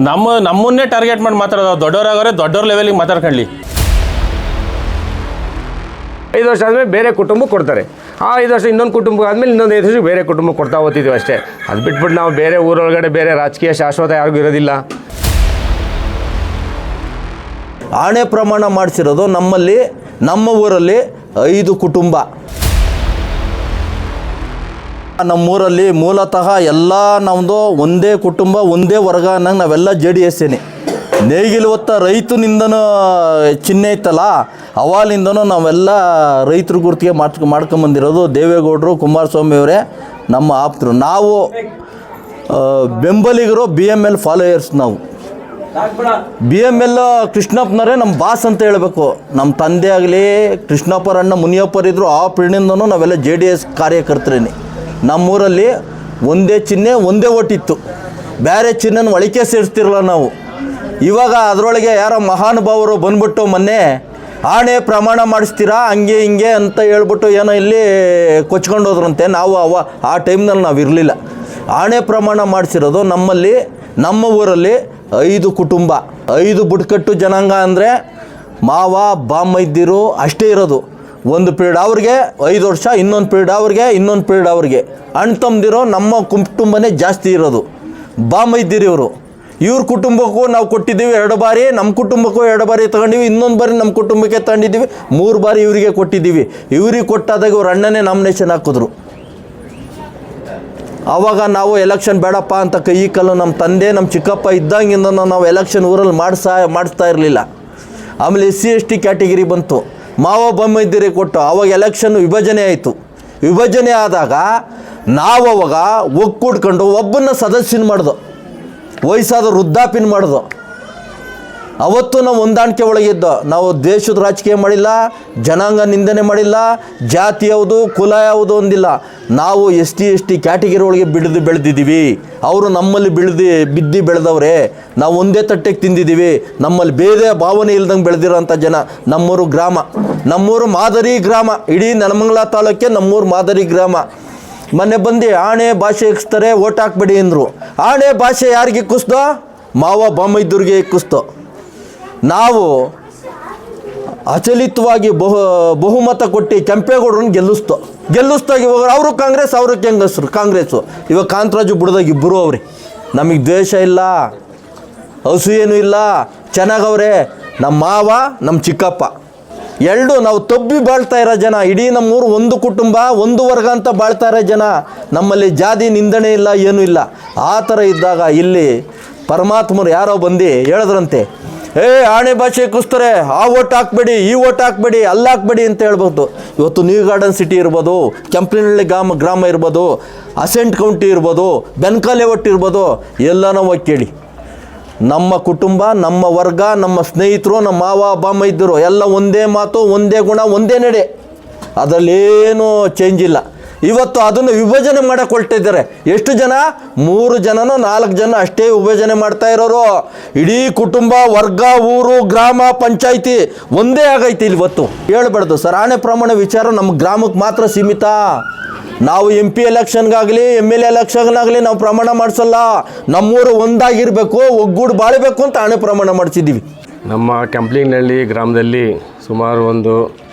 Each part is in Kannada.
ನಮ್ಮನ್ನೇ ಟಾರ್ಗೆಟ್ ಮಾಡಿ ಮಾತಾಡೋದು. ದೊಡ್ಡವರಾಗವ್ರೆ, ದೊಡ್ಡವ್ರ ಲೆವೆಲಿಗೆ ಮಾತಾಡ್ಕೊಳ್ಳಿ. 5 ವರ್ಷ ಆದಮೇಲೆ ಬೇರೆ ಕುಟುಂಬಕ್ಕೆ ಕೊಡ್ತಾರೆ. ಆ 5 ವರ್ಷ ಇನ್ನೊಂದು ಕುಟುಂಬ ಆದಮೇಲೆ ಇನ್ನೊಂದು 5 ವರ್ಷ ಬೇರೆ ಕುಟುಂಬಕ್ಕೆ ಕೊಡ್ತಾ ಹೋಗ್ತಿದ್ದೀವಿ ಅಷ್ಟೇ. ಅದು ಬಿಟ್ಬಿಟ್ಟು ನಾವು ಬೇರೆ ಊರೊಳಗಡೆ ಬೇರೆ ರಾಜಕೀಯ ಶಾಶ್ವತ ಯಾರಿಗೂ ಇರೋದಿಲ್ಲ. ಆಣೆ ಪ್ರಮಾಣ ಮಾಡಿಸಿರೋದು ನಮ್ಮಲ್ಲಿ, ನಮ್ಮ ಊರಲ್ಲಿ 5 ಕುಟುಂಬ. ನಮ್ಮೂರಲ್ಲಿ ಮೂಲತಃ ಎಲ್ಲ ನಮ್ಮದು ಒಂದೇ ಕುಟುಂಬ, ಒಂದೇ ವರ್ಗ ಅನ್ನಂಗೆ ನಾವೆಲ್ಲ JDS ನೇಗಿಲು ಹೊತ್ತ ರೈತನಿಂದನೂ ಚಿಹ್ನೆ ಇತ್ತಲ್ಲ, ಅವಾಲಿಂದನೂ ನಾವೆಲ್ಲ ರೈತರ ಗುರುತಿಗೆ ಮಾಡ್ಕೊಂಬಂದಿರೋದು. ದೇವೇಗೌಡರು, ಕುಮಾರಸ್ವಾಮಿ ಅವರೇ ನಮ್ಮ ಆಪ್ತರು. ನಾವು ಬೆಂಬಲಿಗರು, BML ಫಾಲೋಯರ್ಸ್. ನಾವು BML ಕೃಷ್ಣಪ್ಪನವರೇ ನಮ್ಮ ಬಾಸ್ ಅಂತ ಹೇಳಬೇಕು. ನಮ್ಮ ತಂದೆ ಆಗಲಿ, ಕೃಷ್ಣಪ್ಪರಣ್ಣ ಮುನಿಯಪ್ಪರಿದ್ದರು, ಆ ಪಿಳಿನಿಂದನೂ ನಾವೆಲ್ಲ JDS ಕಾರ್ಯಕರ್ತರೇನೆ. ನಮ್ಮೂರಲ್ಲಿ ಒಂದೇ ಚಿಹ್ನೆ, ಒಂದೇ ಓಟಿತ್ತು. ಬೇರೆ ಚಿಹ್ನೆನ ಒಳಿಕೆ ಸೇರಿಸ್ತಿರಲ್ಲ ನಾವು. ಇವಾಗ ಅದರೊಳಗೆ ಯಾರೋ ಮಹಾನುಭಾವರು ಬಂದ್ಬಿಟ್ಟು ಮೊನ್ನೆ ಆಣೆ ಪ್ರಮಾಣ ಮಾಡಿಸ್ತೀರಾ ಹಂಗೆ ಹಿಂಗೆ ಅಂತ ಹೇಳ್ಬಿಟ್ಟು ಏನೋ ಇಲ್ಲಿ ಕೊಚ್ಕೊಂಡು ಹೋದ್ರಂತೆ. ನಾವು ಆ ಟೈಮ್ನಲ್ಲಿ ನಾವು ಇರಲಿಲ್ಲ. ಆಣೆ ಪ್ರಮಾಣ ಮಾಡಿಸಿರೋದು ನಮ್ಮಲ್ಲಿ, ನಮ್ಮ ಊರಲ್ಲಿ 5 ಕುಟುಂಬ, 5 ಬುಡಕಟ್ಟು ಜನಾಂಗ. ಅಂದರೆ ಮಾವ, ಬಾಮೈದ್ದಿರು ಅಷ್ಟೇ ಇರೋದು. ಒಂದು ಪೀರಿಯಡ್ ಅವ್ರಿಗೆ 5 ವರ್ಷ, ಇನ್ನೊಂದು ಪೀರಿಯಡ್ ಅವ್ರಿಗೆ, ಇನ್ನೊಂದು ಪೀರಿಯಡ್ ಅವ್ರಿಗೆ. ಅಣ್ಣ ತಮ್ಮದಿರೋ ನಮ್ಮ ಕುಟುಂಬನೇ ಜಾಸ್ತಿ ಇರೋದು. ಬಾಮೈದ್ದಿರು ಇವ್ರ ಕುಟುಂಬಕ್ಕೂ ನಾವು ಕೊಟ್ಟಿದ್ದೀವಿ 2 ಬಾರಿ, ನಮ್ಮ ಕುಟುಂಬಕ್ಕೂ 2 ಬಾರಿ ತಗೊಂಡಿವಿ, ಇನ್ನೊಂದು ಬಾರಿ ನಮ್ಮ ಕುಟುಂಬಕ್ಕೆ ತಗೊಂಡಿದ್ದೀವಿ, 3 ಬಾರಿ ಇವರಿಗೆ ಕೊಟ್ಟಿದ್ದೀವಿ. ಇವ್ರಿಗೆ ಕೊಟ್ಟಾದಾಗ ಇವ್ರ ಅಣ್ಣನೇ ನಾಮಿನೇಷನ್ ಹಾಕಿದ್ರು. ಆವಾಗ ನಾವು ಎಲೆಕ್ಷನ್ ಬೇಡಪ್ಪ ಅಂತ ಕೈ ಕಲ್ಲು ನಮ್ಮ ತಂದೆ, ನಮ್ಮ ಚಿಕ್ಕಪ್ಪ ಇದ್ದಂಗಿಂದ ನಾವು ಎಲೆಕ್ಷನ್ ಊರಲ್ಲಿ ಮಾಡಿಸ್ತಾ ಇರಲಿಲ್ಲ. ಆಮೇಲೆ SC/ST ಕ್ಯಾಟಗಿರಿ ಬಂತು, ಮಾವ ಬೊಮ್ಮೈದ್ದಿರಿಗೆ ಕೊಟ್ಟು ಆವಾಗ ಎಲೆಕ್ಷನ್ ವಿಭಜನೆ ಆಯಿತು. ವಿಭಜನೆ ಆದಾಗ ನಾವು ಅವಾಗ ಒಕ್ಕೂಡ್ಕೊಂಡು ಒಬ್ಬನ್ನ ಸದಸ್ಯನ ಮಾಡ್ದು, ವಯಸ್ಸಾದ ವೃದ್ಧಾಪಿನ ಮಾಡ್ದು. ಅವತ್ತು ನಾವು ಹೊಂದಾಣಿಕೆ ಒಳಗಿದ್ದು. ನಾವು ದೇಶದ ರಾಜಕೀಯ ಮಾಡಿಲ್ಲ, ಜನಾಂಗ ನಿಂದನೆ ಮಾಡಿಲ್ಲ, ಜಾತಿ ಯಾವುದು, ಕುಲ ಯಾವುದು ಒಂದಿಲ್ಲ. ನಾವು ST/ST ಕ್ಯಾಟಗಿರಿ ಒಳಗೆ ಬೆಳೆದಿದ್ದೀವಿ. ಅವರು ನಮ್ಮಲ್ಲಿ ಬಿದ್ದು ಬೆಳೆದವ್ರೆ. ನಾವು ಒಂದೇ ತಟ್ಟೆಗೆ ತಿಂದಿದ್ದೀವಿ. ನಮ್ಮಲ್ಲಿ ಬೇರೆ ಭಾವನೆ ಇಲ್ದಂಗೆ ಬೆಳೆದಿರೋಂಥ ಜನ ನಮ್ಮೂರು ಗ್ರಾಮ. ನಮ್ಮೂರು ಮಾದರಿ ಗ್ರಾಮ. ಇಡೀ ನೆಲಮಂಗಲ ತಾಲೂಕೆ ನಮ್ಮೂರು ಮಾದರಿ ಗ್ರಾಮ. ಮೊನ್ನೆ ಬಂದು ಆಣೆ ಭಾಷೆ ಇಕ್ಕಿಸ್ತಾರೆ, ಓಟ್ ಹಾಕ್ಬೇಡಿ ಅಂದರು. ಆಣೆ ಭಾಷೆ ಯಾರಿಗೆ ಇಕ್ಕಿಸ್ದೋ? ಮಾವ ಬಾಮೈದ್ದೂರಿಗೆ ಇಕ್ಕಿಸ್ದೋ. ನಾವು ಅಚಲಿತವಾಗಿ ಬಹುಮತ ಕೊಟ್ಟು ಕೆಂಪೇಗೌಡರನ್ನ ಗೆಲ್ಲಿಸ್ತಾಗ ಇವಾಗ ಅವರು ಕಾಂಗ್ರೆಸ್, ಅವರು ಕಾಂಗ್ರೆಸ್ಸು. ಇವಾಗ ಕಾಂತರಾಜು ಬುಡದಾಗ ಇಬ್ಬರು ಅವ್ರಿ. ನಮಗೆ ದ್ವೇಷ ಇಲ್ಲ, ಹಸು ಇಲ್ಲ, ಚೆನ್ನಾಗವ್ರೆ. ನಮ್ಮ ಮಾವ, ನಮ್ಮ ಚಿಕ್ಕಪ್ಪ ಎರಡು ನಾವು ತಬ್ಬಿ ಬಾಳ್ತಾ ಇರೋ ಜನ. ಇಡೀ ನಮ್ಮೂರು ಒಂದು ಕುಟುಂಬ, ಒಂದು ವರ್ಗ ಅಂತ ಬಾಳ್ತಾ ಇರೋ ಜನ. ನಮ್ಮಲ್ಲಿ ಜಾತಿ ನಿಂದನೆ ಇಲ್ಲ, ಏನೂ ಇಲ್ಲ. ಆ ಥರ ಇದ್ದಾಗ ಇಲ್ಲಿ ಪರಮಾತ್ಮರು ಯಾರೋ ಬಂದು ಹೇಳಿದ್ರಂತೆ, ಆಣೆ ಭಾಷೆ ಕುಸ್ತಾರೆ, ಆ ಓಟ್ ಹಾಕ್ಬೇಡಿ, ಈ ಓಟ್ ಹಾಕ್ಬೇಡಿ, ಅಲ್ಲಿ ಹಾಕ್ಬೇಡಿ ಅಂತ ಹೇಳ್ಬೋದು. ಇವತ್ತು ನ್ಯೂ ಗಾರ್ಡನ್ ಸಿಟಿ ಇರ್ಬೋದು, ಕೆಂಪನಹಳ್ಳಿ ಗ್ರಾಮ ಇರ್ಬೋದು, ಅಸೆಂಟ್ ಕೌಂಟಿ ಇರ್ಬೋದು, ಬೆನ್ಕಾಲೆ ಒಟ್ಟು ಇರ್ಬೋದು, ಎಲ್ಲನೂ ಹೋಗಿ ಕೇಳಿ. ನಮ್ಮ ಕುಟುಂಬ, ನಮ್ಮ ವರ್ಗ, ನಮ್ಮ ಸ್ನೇಹಿತರು, ನಮ್ಮ ಮಾವ ಬಾಮೈದ್ದರು ಎಲ್ಲ ಒಂದೇ ಮಾತು, ಒಂದೇ ಗುಣ, ಒಂದೇ ನಡೆ. ಅದರಲ್ಲೇನೂ ಚೇಂಜ್ ಇಲ್ಲ. ಇವತ್ತು ಅದನ್ನು ವಿಭಜನೆ ಮಾಡೋಕೆ ಹೊರಟಿದ್ದಾರೆ. ಎಷ್ಟು ಜನ? 3 ಜನನೋ 4 ಜನ ಅಷ್ಟೇ ವಿಭಜನೆ ಮಾಡ್ತಾ ಇರೋರು. ಇಡೀ ಕುಟುಂಬ, ವರ್ಗ, ಊರು, ಗ್ರಾಮ, ಪಂಚಾಯಿತಿ ಒಂದೇ ಆಗೈತಿ. ಇವತ್ತು ಹೇಳ್ಬಾರ್ದು ಸರ್, ಆಣೆ ಪ್ರಮಾಣ ವಿಚಾರ ನಮ್ಮ ಗ್ರಾಮಕ್ಕೆ ಮಾತ್ರ ಸೀಮಿತ. ನಾವು MP ಎಲೆಕ್ಷನ್ಗಾಗಲಿ, MLA ಎಲೆಕ್ಷನ್ಗಾಗಲಿ ನಾವು ಪ್ರಮಾಣ ಮಾಡಿಸಲ್ಲ. ನಮ್ಮೂರು ಒಂದಾಗಿರಬೇಕು, ಒಗ್ಗೂಡು ಬಾಳಬೇಕು ಅಂತ ಆಣೆ ಪ್ರಮಾಣ ಮಾಡಿಸಿದ್ದೀವಿ. ನಮ್ಮ ಕೆಂಪ್ಲಿಂಗ್ನಹಳ್ಳಿ ಗ್ರಾಮದಲ್ಲಿ ಸುಮಾರು ಒಂದು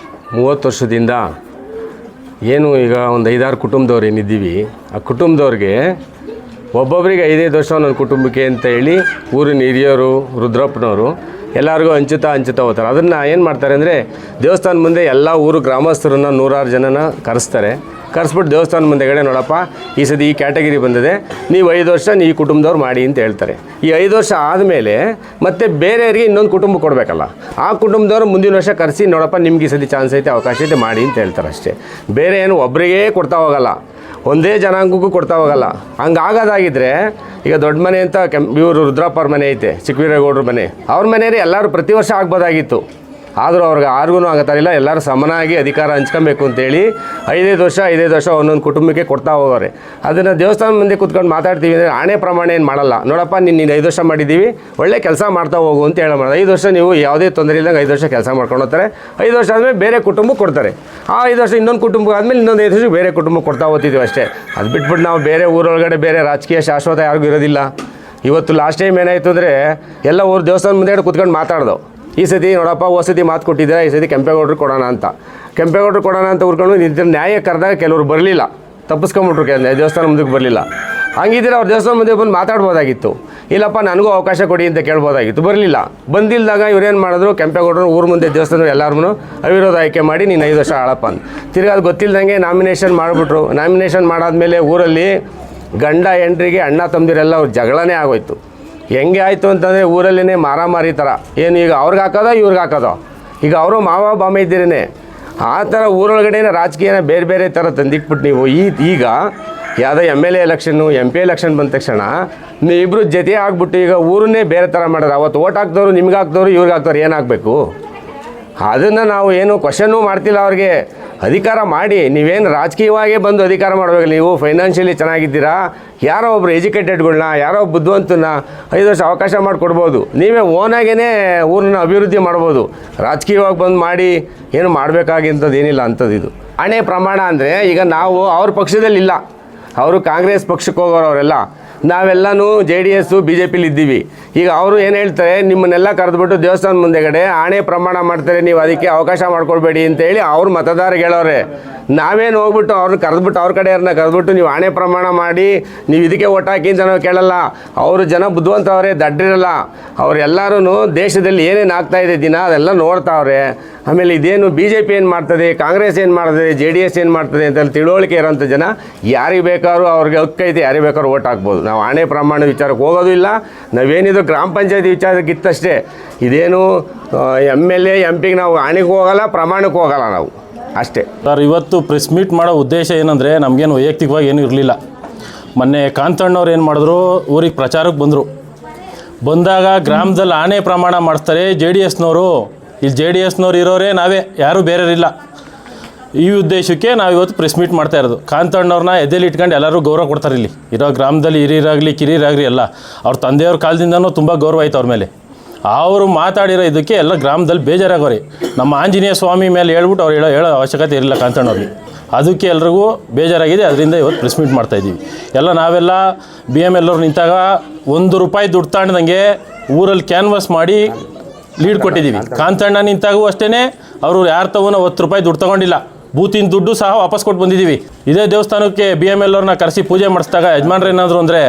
30 ವರ್ಷದಿಂದ ಏನು ಈಗ ಒಂದು 5-6 ಕುಟುಂಬದವ್ರು ಏನಿದ್ದೀವಿ, ಆ ಕುಟುಂಬದವ್ರಿಗೆ ಒಬ್ಬೊಬ್ಬರಿಗೆ 5-5 ವರ್ಷ ಒಂದೊಂದು ಕುಟುಂಬಕ್ಕೆ ಅಂತ ಹೇಳಿ ಊರಿನ ಹಿರಿಯರು, ರುದ್ರಪ್ಪನವರು ಎಲ್ಲರಿಗೂ ಹಂಚುತ್ತಾ ಹೋಗ್ತಾರೆ. ಅದನ್ನು ಏನು ಮಾಡ್ತಾರೆ ಅಂದರೆ, ದೇವಸ್ಥಾನ ಮುಂದೆ ಎಲ್ಲ ಊರು ಗ್ರಾಮಸ್ಥರನ್ನ 100 ಜನನ ಕರೆಸ್ಬಿಟ್ಟು ದೇವಸ್ಥಾನ ಮುಂದೆಗಡೆ, ನೋಡಪ್ಪ ಈ ಸತಿ ಈ ಕ್ಯಾಟಗಿರಿ ಬಂದಿದೆ, ನೀವು 5 ವರ್ಷ ಈ ಕುಟುಂಬದವ್ರು ಮಾಡಿ ಅಂತ ಹೇಳ್ತಾರೆ. ಈ 5 ವರ್ಷ ಆದಮೇಲೆ ಮತ್ತೆ ಬೇರೆಯವರಿಗೆ ಇನ್ನೊಂದು ಕುಟುಂಬ ಕೊಡಬೇಕಲ್ಲ, ಆ ಕುಟುಂಬದವ್ರು ಮುಂದಿನ ವರ್ಷ ಕರೆಸಿ, ನೋಡಪ್ಪ ನಿಮ್ಗೆ ಈ ಸತಿ ಚಾನ್ಸ್ ಐತೆ, ಅವಕಾಶ ಐತೆ, ಮಾಡಿ ಅಂತ ಹೇಳ್ತಾರೆ ಅಷ್ಟೇ. ಬೇರೆ ಏನು ಒಬ್ಬರಿಗೇ ಕೊಡ್ತಾ ಹೋಗಲ್ಲ, ಒಂದೇ ಜನಾಂಗಕ್ಕೂ ಕೊಡ್ತಾ ಹೋಗಲ್ಲ. ಹಂಗಾಗೋದಾಗಿದ್ದರೆ ಈಗ ದೊಡ್ಡ ಮನೆ ಅಂತ ಇವರು ರುದ್ರಪ್ಪರ ಮನೆ ಐತೆ, ಚಿಕ್ಕವೀರೇಗೌಡರ ಮನೆ, ಅವ್ರ ಮನೆಯವ್ರು ಎಲ್ಲರೂ ಪ್ರತಿ ವರ್ಷ ಆಗ್ಬೋದಾಗಿತ್ತು. ಆದರೂ ಅವ್ರಿಗೆ ಯಾರಿಗೂ ಆಗತ್ತಾರಿಲ್ಲ. ಎಲ್ಲರೂ ಸಮನಾಗಿ ಅಧಿಕಾರ ಹಂಚ್ಕೊಬೇಕು ಅಂತೇಳಿ 5-5 ವರ್ಷ ಒಂದೊಂದು ಕುಟುಂಬಕ್ಕೆ ಕೊಡ್ತಾ ಹೋಗೋರೆ. ಅದನ್ನು ದೇವಸ್ಥಾನ ಮುಂದೆ ಕೂತ್ಕೊಂಡು ಮಾತಾಡ್ತೀವಿ ಅಂದರೆ ಆಣೆ ಪ್ರಮಾಣ ಏನು ಮಾಡಲ್ಲ. ನೋಡಪ್ಪ ನೀನು 5 ವರ್ಷ ಮಾಡಿದ್ದೀವಿ, ಒಳ್ಳೆ ಕೆಲಸ ಮಾಡ್ತಾ ಹೋಗು ಅಂತ ಮಾಡೋದು. 5 ವರ್ಷ ನೀವು ಯಾವುದೇ ತೊಂದರೆ ಇಲ್ಲದಂಗೆ 5 ವರ್ಷ ಕೆಲಸ ಮಾಡ್ಕೊಂಡು ಹೋಗ್ತಾರೆ. 5 ವರ್ಷ ಆದಮೇಲೆ ಬೇರೆ ಕುಟುಂಬಕ್ಕೆ ಕೊಡ್ತಾರೆ. ಆ 5 ವರ್ಷ ಇನ್ನೊಂದು ಕುಟುಂಬ ಆದಮೇಲೆ ಇನ್ನೊಂದು 5 ವರ್ಷ ಬೇರೆ ಕುಟುಂಬಕ್ಕೆ ಕೊಡ್ತಾ ಹೋಗ್ತಿದ್ದೀವಿ ಅಷ್ಟೇ. ಅದು ಬಿಟ್ಬಿಟ್ಟು ನಾವು ಬೇರೆ ಊರೊಳಗಡೆ ಬೇರೆ ರಾಜಕೀಯ ಶಾಶ್ವತ ಯಾರಿಗೂ ಇರೋದಿಲ್ಲ. ಇವತ್ತು ಲಾಸ್ಟ್ ಟೈಮ್ ಏನಾಯಿತು ಅಂದರೆ ಎಲ್ಲ ಊರು ದೇವಸ್ಥಾನ ಮುಂದೆ ಕೂತ್ಕೊಂಡು ಮಾತಾಡ್ದವು. ಈ ಸತಿ ನೋಡಪ್ಪ ಸತಿ ಮಾತು ಕೊಟ್ಟಿದ್ದೀರಾ, ಈ ಸತಿ ಕೆಂಪೇಗೌಡರು ಕೊಡೋಣ ಅಂತ ಉರ್ಕೊಂಡು ನಿಂತ ನ್ಯಾಯ ಕರೆದಾಗ ಕೆಲವರು ಬರಲಿಲ್ಲ, ತಪ್ಪಿಸ್ಕೊಂಬಿಟ್ರು, ದೇವಸ್ಥಾನ ಮುಂದಕ್ಕೆ ಬರಲಿಲ್ಲ. ಹಂಗಿದ್ರೆ ಅವ್ರು ದೇವಸ್ಥಾನ ಮುಂದೆ ಬಂದು ಮಾತಾಡ್ಬೋದಾಗಿತ್ತು. ಇಲ್ಲಪ್ಪ ನನಗೂ ಅವಕಾಶ ಕೊಡಿ ಅಂತ ಕೇಳ್ಬೋದಾಗಿತ್ತು, ಬರಲಿಲ್ಲ. ಬಂದಿಲ್ದಾಗ ಇವ್ರೇನು ಮಾಡಿದ್ರು, ಕೆಂಪೇಗೌಡರು ಊರು ಮುಂದೆ ದೇವಸ್ಥಾನ ಎಲ್ಲರೂ ಅವಿರೋಧ ಆಯ್ಕೆ ಮಾಡಿ ನೀನು 5 ವರ್ಷ ಆಳಪ್ಪ ಅಂತ. ತಿರ್ಗಿ ಅದು ಗೊತ್ತಿಲ್ಲದಂಗೆ ನಾಮಿನೇಷನ್ ಮಾಡಿಬಿಟ್ರು. ನಾಮಿನೇಷನ್ ಮಾಡಾದ್ಮೇಲೆ ಊರಲ್ಲಿ ಗಂಡ ಹೆಂಡ್ರಿಗೆ ಅಣ್ಣ ತಮ್ಮದಿರೆಲ್ಲ ಅವ್ರ ಜಗಳನೇ ಆಗೋಯ್ತು. ಹೆಂಗೆ ಆಯಿತು ಅಂತಂದರೆ ಊರಲ್ಲೇ ಮಾರಾಮಾರಿ ಥರ, ಏನು ಈಗ ಅವ್ರಿಗೆ ಹಾಕೋದೋ ಇವ್ರಿಗೆ ಹಾಕೋದೋ, ಈಗ ಅವರು ಮಾವ ಬಾಮ ಇದ್ದೀರೇನೆ ಆ ಥರ ಊರೊಳಗಡೆನೇ ರಾಜಕೀಯನ ಬೇರೆ ಬೇರೆ ಥರ ತಂದಿಟ್ಬಿಟ್ಟು ನೀವು ಈಗ ಯಾವುದೋ MLA ಎಲೆಕ್ಷನ್ನು MP ಎಲೆಕ್ಷನ್ ಬಂದ ತಕ್ಷಣ ನೀವಿಬ್ಬರು ಜೊತೆ ಆಗ್ಬಿಟ್ಟು ಈಗ ಊರನ್ನೇ ಬೇರೆ ಥರ ಮಾಡೋದು. ಅವತ್ತು ಓಟ್ ಹಾಕ್ದವ್ರು ನಿಮ್ಗೆ ಹಾಕ್ದವ್ರು ಇವ್ರಿಗೆ ಹಾಕ್ದವ್ರು ಏನಾಗಬೇಕು? ಅದನ್ನು ನಾವು ಏನು ಕ್ವಶನ್ನೂ ಮಾಡ್ತಿಲ್ಲ. ಅವ್ರಿಗೆ ಅಧಿಕಾರ ಮಾಡಿ, ನೀವೇನು ರಾಜಕೀಯವಾಗೇ ಬಂದು ಅಧಿಕಾರ ಮಾಡಬೇಕು. ನೀವು ಫೈನಾನ್ಷಿಯಲಿ ಚೆನ್ನಾಗಿದ್ದೀರಾ, ಯಾರೋ ಒಬ್ಬರು ಎಜುಕೇಟೆಡ್ಗಳನ್ನ, ಯಾರೋ ಬುದ್ಧಿವಂತನ 5 ವರ್ಷ ಅವಕಾಶ ಮಾಡಿಕೊಡ್ಬೋದು. ನೀವೇ ಓನಾಗೇ ಊರನ್ನ ಅಭಿವೃದ್ಧಿ ಮಾಡ್ಬೋದು. ರಾಜಕೀಯವಾಗಿ ಬಂದು ಮಾಡಿ ಏನು ಮಾಡಬೇಕಾಗಿಂಥದ್ದು ಏನಿಲ್ಲ ಅಂಥದ್ದು. ಇದು ಹಣೆ ಪ್ರಮಾಣ ಅಂದರೆ ಈಗ ನಾವು ಅವ್ರ ಪಕ್ಷದಲ್ಲಿಲ್ಲ, ಅವರು ಕಾಂಗ್ರೆಸ್ ಪಕ್ಷಕ್ಕೆ ಹೋಗೋರು ಅವರೆಲ್ಲ, ನಾವೆಲ್ಲನೂ JDS BJPಲಿ ಇದ್ದೀವಿ. ಈಗ ಅವರು ಏನು ಹೇಳ್ತಾರೆ, ನಿಮ್ಮನ್ನೆಲ್ಲ ಕರೆದುಬಿಟ್ಟು ದೇವಸ್ಥಾನ ಮುಂದೆಗಡೆ ಆಣೆ ಪ್ರಮಾಣ ಮಾಡ್ತಾರೆ, ನೀವು ಅದಕ್ಕೆ ಅವಕಾಶ ಮಾಡ್ಕೊಳ್ಬೇಡಿ ಅಂತೇಳಿ ಅವ್ರ ಮತದಾರರಿಗೆ ಹೇಳೋರೆ. ನಾವೇನು ಹೋಗ್ಬಿಟ್ಟು ಅವ್ರನ್ನ ಕರೆದ್ಬಿಟ್ಟು ಅವ್ರ ಕಡೆಯವ್ರನ್ನ ಕರೆದ್ಬಿಟ್ಟು ನೀವು ಆಣೆ ಪ್ರಮಾಣ ಮಾಡಿ ನೀವು ಇದಕ್ಕೆ ಓಟ್ ಹಾಕಿ ಅಂತ ನಾವು ಕೇಳಲ್ಲ. ಅವರು ಜನ ಬುದ್ಧಿವಂತವ್ರೆ, ದಡ್ಡಿರಲ್ಲ. ಅವರೆಲ್ಲರೂ ದೇಶದಲ್ಲಿ ಏನೇನು ಆಗ್ತಾಯಿದೆ ದಿನ ಅದೆಲ್ಲ ನೋಡ್ತಾವ್ರೆ. ಆಮೇಲೆ ಇದೇನು BJP ಏನು ಮಾಡ್ತದೆ, ಕಾಂಗ್ರೆಸ್ ಏನು ಮಾಡ್ತದೆ, JDS ಏನು ಮಾಡ್ತದೆ ಅಂತ ತಿಳುವಳಿಕೆ ಇರೋಂಥ ಜನ ಯಾರಿಗೆ ಬೇಕಾದ್ರೂ ಅವ್ರಿಗೆ ಹಕ್ಕೈತೆ, ಯಾರಿಗೆ ಬೇಕಾದ್ರೂ ಓಟ್ ಹಾಕ್ಬೋದು. ನಾವು ಆಣೆ ಪ್ರಮಾಣ ವಿಚಾರಕ್ಕೆ ಹೋಗೋದು ಇಲ್ಲ. ನಾವೇನಿದು ಗ್ರಾಮ ಪಂಚಾಯತಿ ವಿಚಾರಕ್ಕಿತ್ತಷ್ಟೇ. ಇದೇನು MLA MPಗೆ ನಾವು ಆಣೆಗೆ ಹೋಗಲ್ಲ, ಪ್ರಮಾಣಕ್ಕೆ ಹೋಗಲ್ಲ ನಾವು ಅಷ್ಟೇ. ಸರ್, ಇವತ್ತು ಪ್ರೆಸ್ ಮೀಟ್ ಮಾಡೋ ಉದ್ದೇಶ ಏನಂದರೆ ನಮಗೇನು ವೈಯಕ್ತಿಕವಾಗಿ ಏನೂ ಇರಲಿಲ್ಲ. ಮೊನ್ನೆ ಕಾಂತಣ್ಣವ್ರು ಏನು ಮಾಡಿದ್ರು, ಊರಿಗೆ ಪ್ರಚಾರಕ್ಕೆ ಬಂದಾಗ ಗ್ರಾಮದಲ್ಲಿ ಆಣೆ ಪ್ರಮಾಣ ಮಾಡಿಸ್ತಾರೆ JDSನವರು. ಇಲ್ಲಿ JDSನವ್ರು ಇರೋರೇ ನಾವೇ, ಯಾರೂ ಬೇರೆಯವರಿಲ್ಲ. ಈ ಉದ್ದೇಶಕ್ಕೆ ನಾವು ಇವತ್ತು ಪ್ರೆಸ್ ಮೀಟ್ ಮಾಡ್ತಾ ಇರೋದು. ಕಾಂತಣ್ಣವ್ರನ್ನ ಎದೆಯಲ್ಲಿ ಇಟ್ಕೊಂಡು ಎಲ್ಲರೂ ಗೌರವ ಕೊಡ್ತಾರೆ. ಇಲ್ಲಿ ಇರೋ ಗ್ರಾಮದಲ್ಲಿ ಹಿರಿಯರಾಗಲಿ ಕಿರಿಯರಾಗಲಿ ಎಲ್ಲ ಅವ್ರ ತಂದೆಯವ್ರ ಕಾಲದಿಂದನೂ ತುಂಬ ಗೌರವ ಆಯ್ತು ಅವ್ರ ಮೇಲೆ. ಅವರು ಮಾತಾಡಿರೋ ಇದಕ್ಕೆ ಎಲ್ಲ ಗ್ರಾಮದಲ್ಲಿ ಬೇಜಾರಾಗೋರಿ. ನಮ್ಮ ಆಂಜನೇಯ ಸ್ವಾಮಿ ಮೇಲೆ ಹೇಳ್ಬಿಟ್ಟು ಅವ್ರು ಹೇಳೋ ಅವಶ್ಯಕತೆ ಇರಲಿಲ್ಲ ಕಾಂತಣ್ಣವ್ರಿಗೆ. ಅದಕ್ಕೆ ಎಲ್ರಿಗೂ ಬೇಜಾರಾಗಿದೆ. ಅದರಿಂದ ಇವತ್ತು ಪ್ರೆಸ್ ಮೀಟ್ ಮಾಡ್ತಾಯಿದ್ದೀವಿ. ನಾವೆಲ್ಲ BML ಅವ್ರು ನಿಂತಾಗ ₹1 ದುಡ್ಡು ತಾಂಡ್ದಂಗೆ ಊರಲ್ಲಿ ಕ್ಯಾನ್ವಾಸ್ ಮಾಡಿ ಲೀಡ್ ಕೊಟ್ಟಿದ್ದೀವಿ. ಕಾಂತಣ್ಣ ನಿಂತಾಗೂ ಅಷ್ಟೇ ಅವರು ಯಾರು ತಗೋನೋ ₹10 ದುಡ್ಡು ತೊಗೊಂಡಿಲ್ಲ. ಬೂತಿನ ದುಡ್ಡು ಸಹ ವಾಪಸ್ ಕೊಟ್ಟು ಬಂದಿದ್ದೀವಿ. ಇದೇ ದೇವಸ್ಥಾನಕ್ಕೆ BML ಅವ್ರನ್ನ ಕರೆಸಿ ಪೂಜೆ ಮಾಡಿಸಿದಾಗ ಯಜಮಾನ್ರು ಏನಾದರೂ ಅಂದರೆ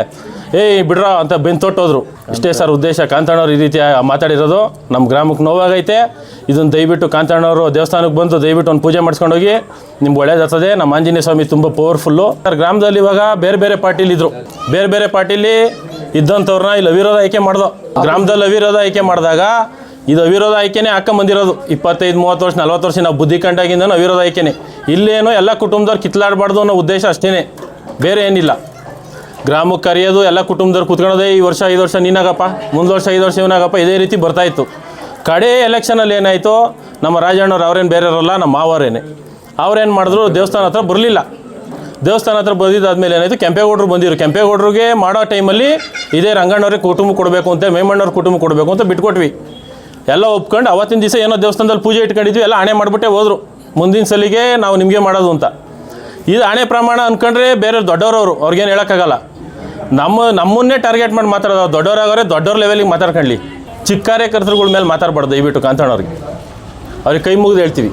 ಬಿಡ್ರ ಅಂತ ಬೆಂತೊಟ್ಟೋದ್ರು. ಇಷ್ಟೇ ಸರ್ ಉದ್ದೇಶ. ಕಾಂತಣ್ಣವ್ರು ಈ ರೀತಿ ಮಾತಾಡಿರೋದು ನಮ್ಮ ಗ್ರಾಮಕ್ಕೆ ನೋವಾಗೈತೆ. ಇದನ್ನು ದಯವಿಟ್ಟು ಕಾಂತಣ್ಣವರು ದೇವಸ್ಥಾನಕ್ಕೆ ಬಂದು ದಯವಿಟ್ಟು ಒಂದು ಪೂಜೆ ಮಾಡಿಸ್ಕೊಂಡೋಗಿ, ನಿಮ್ಗೆ ಒಳ್ಳೇದಾಗ್ತದೆ. ನಮ್ಮ ಆಂಜನೇಯ ಸ್ವಾಮಿ ತುಂಬ ಪವರ್ಫುಲ್ಲು. ಗ್ರಾಮದಲ್ಲಿ ಇವಾಗ ಬೇರೆ ಬೇರೆ ಪಾರ್ಟಿಲಿದ್ದರು. ಬೇರೆ ಪಾರ್ಟಿಲಿ ಇದ್ದಂಥವ್ರನ್ನ ಇಲ್ಲಿ ಅವಿರೋಧ ಆಯ್ಕೆ ಮಾಡ್ದೋ. ಗ್ರಾಮದಲ್ಲಿ ಅವಿರೋಧ ಆಯ್ಕೆ ಮಾಡಿದಾಗ ಇದು ಅವಿರೋಧ ಆಯ್ಕೆನೇ ಹಾಕೊಂಬಂದಿರೋದು. 25, 30 ವರ್ಷ, 40 ವರ್ಷ ನಾವು ಬುದ್ಧಿ ಕಂಡಾಗಿಂದನೂ ಅವಿರೋಧ ಆಯ್ಕೆನೇ. ಇಲ್ಲೇನೋ ಎಲ್ಲ ಕುಟುಂಬದವ್ರು ಕಿತ್ಲಾಡಬಾರ್ದು ಅನ್ನೋ ಉದ್ದೇಶ ಅಷ್ಟೇ, ಬೇರೆ ಏನಿಲ್ಲ. ಗ್ರಾಮಕ್ಕೆ ಕರೆಯೋದು, ಎಲ್ಲ ಕುಟುಂಬದವ್ರು ಕೂತ್ಕೊಳ್ಳೋದೇ, ಈ ವರ್ಷ 5 ವರ್ಷ ನೀನಾಗಪ್ಪ, ಮುಂದೆ ವರ್ಷ 5 ವರ್ಷ ಇವನಾಗಪ್ಪ, ಇದೇ ರೀತಿ ಬರ್ತಾಯಿತ್ತು. ಕಡೆ ಎಲೆಕ್ಷನಲ್ಲಿ ಏನಾಯಿತು, ನಮ್ಮ ರಾಜಣ್ಣವ್ರು ಅವ್ರೇನು ಬೇರೆಯವರಲ್ಲ, ನಮ್ಮ ಮಾವರೇನೆ. ಅವ್ರೇನು ಮಾಡಿದ್ರು, ದೇವಸ್ಥಾನ ಹತ್ರ ಬರಲಿಲ್ಲ. ದೇವಸ್ಥಾನ ಹತ್ರ ಬಂದಿದ್ದಾದ್ಮೇಲೆ ಏನಾಯಿತು, ಕೆಂಪೇಗೌಡರು ಬಂದಿರು. ಕೆಂಪೇಗೌಡರಿಗೆ ಮಾಡೋ ಟೈಮಲ್ಲಿ ಇದೇ ರಂಗಣ್ಣವ್ರಿಗೆ ಕುಟುಂಬ ಕೊಡಬೇಕು ಅಂತ, ಮೇಮಣ್ಣವ್ರ ಕುಟುಂಬ ಕೊಡಬೇಕು ಅಂತ ಬಿಟ್ಕೊಟ್ವಿ. ಎಲ್ಲ ಒಪ್ಕೊಂಡು ಅವತ್ತಿನ ದಿವಸ ಏನೋ ದೇವಸ್ಥಾನದಲ್ಲಿ ಪೂಜೆ ಇಟ್ಕೊಂಡಿದ್ವಿ. ಎಲ್ಲ ಆಣೆ ಮಾಡಿಬಿಟ್ಟೆ ಹೋದರು, ಮುಂದಿನ ಸಲಿಗೆ ನಾವು ನಿಮಗೆ ಮಾಡೋದು ಅಂತ. ಇದು ಆಣೆ ಪ್ರಮಾಣ ಅಂದ್ಕೊಂಡ್ರೆ ಬೇರೆ ದೊಡ್ಡವರವರು, ಅವ್ರಿಗೇನು ಹೇಳೋಕ್ಕಾಗಲ್ಲ. ನಮ್ಮನ್ನೇ ಟಾರ್ಗೆಟ್ ಮಾಡಿ ಮಾತಾಡೋದು. ದೊಡ್ಡವರಾಗವ್ರೆ, ದೊಡ್ಡವ್ರ ಲೆವೆಲಿಗೆ ಮಾತಾಡ್ಕೊಳ್ಳಿ. ಚಿಕ್ಕ ಕಾರ್ಯಕರ್ತರುಗಳ ಮೇಲೆ ಮಾತಾಡಬಾರ್ದು ದಯವಿಟ್ಟು. ಕಾಂತಣ್ಣವ್ರಿಗೆ ಅವ್ರಿಗೆ ಕೈ ಮುಗಿದು ಹೇಳ್ತೀವಿ.